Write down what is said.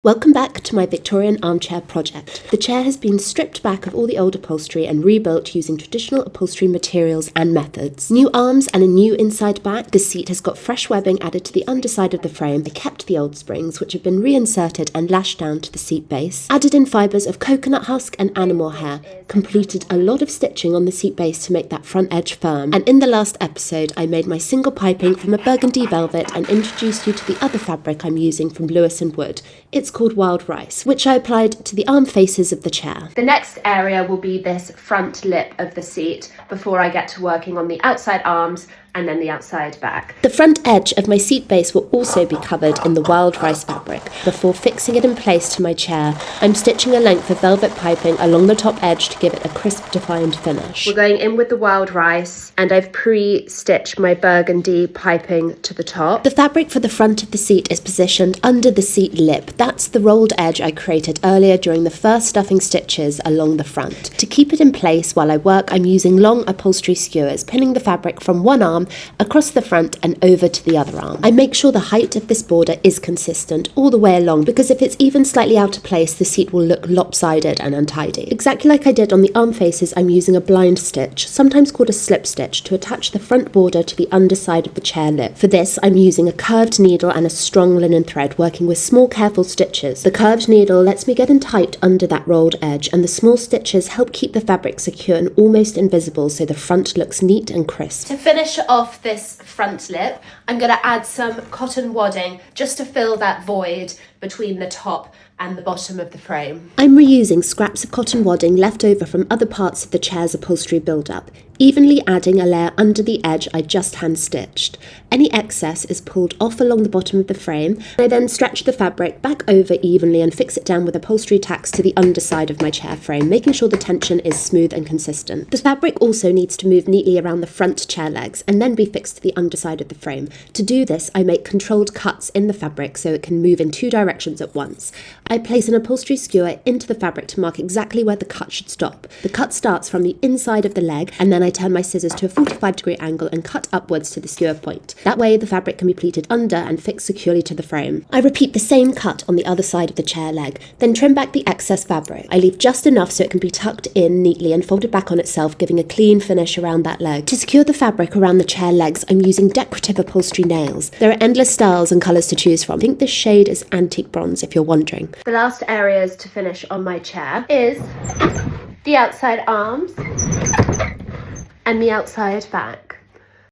Welcome back to my Victorian armchair project. The chair has been stripped back of all the old upholstery and rebuilt using traditional upholstery materials and methods. New arms and a new inside back. The seat has got fresh webbing added to the underside of the frame. I kept the old springs, which have been reinserted and lashed down to the seat base. Added in fibres of coconut husk and animal hair. Completed a lot of stitching on the seat base to make that front edge firm. And in the last episode, I made my single piping from a burgundy velvet and introduced you to the other fabric I'm using from Lewis and Wood. It's called wild rice, which I applied to the arm faces of the chair. The next area will be this front lip of the seat before I get to working on the outside arms and then the outside back. The front edge of my seat base will also be covered in the wild rice fabric. Before fixing it in place to my chair, I'm stitching a length of velvet piping along the top edge to give it a crisp, defined finish. We're going in with the wild rice, and I've pre-stitched my burgundy piping to the top. The fabric for the front of the seat is positioned under the seat lip. That's the rolled edge I created earlier during the first stuffing stitches along the front. To keep it in place while I work, I'm using long upholstery skewers, pinning the fabric from one arm across the front and over to the other arm. I make sure the height of this border is consistent all the way along, because if it's even slightly out of place, the seat will look lopsided and untidy. Exactly like I did on the arm faces, I'm using a blind stitch, sometimes called a slip stitch, to attach the front border to the underside of the chair lip. For this, I'm using a curved needle and a strong linen thread, working with small careful stitches. The curved needle lets me get in tight under that rolled edge, and the small stitches help keep the fabric secure and almost invisible, so the front looks neat and crisp. To finish off this front lip, I'm going to add some cotton wadding just to fill that void between the top and the bottom of the frame. I'm reusing scraps of cotton wadding left over from other parts of the chair's upholstery build-up, evenly adding a layer under the edge I just hand-stitched. Any excess is pulled off along the bottom of the frame. I then stretch the fabric back over evenly and fix it down with upholstery tacks to the underside of my chair frame, making sure the tension is smooth and consistent. The fabric also needs to move neatly around the front chair legs and then be fixed to the underside of the frame. To do this, I make controlled cuts in the fabric so it can move in two directions at once. I place an upholstery skewer into the fabric to mark exactly where the cut should stop. The cut starts from the inside of the leg, and then I turn my scissors to a 45-degree angle and cut upwards to the skewer point. That way the fabric can be pleated under and fixed securely to the frame. I repeat the same cut on the other side of the chair leg, then trim back the excess fabric. I leave just enough so it can be tucked in neatly and folded back on itself, giving a clean finish around that leg. To secure the fabric around the chair legs, I'm using decorative upholstery nails. There are endless styles and colours to choose from. I think this shade is antique bronze, if you're wondering. The last areas to finish on my chair is the outside arms and the outside back.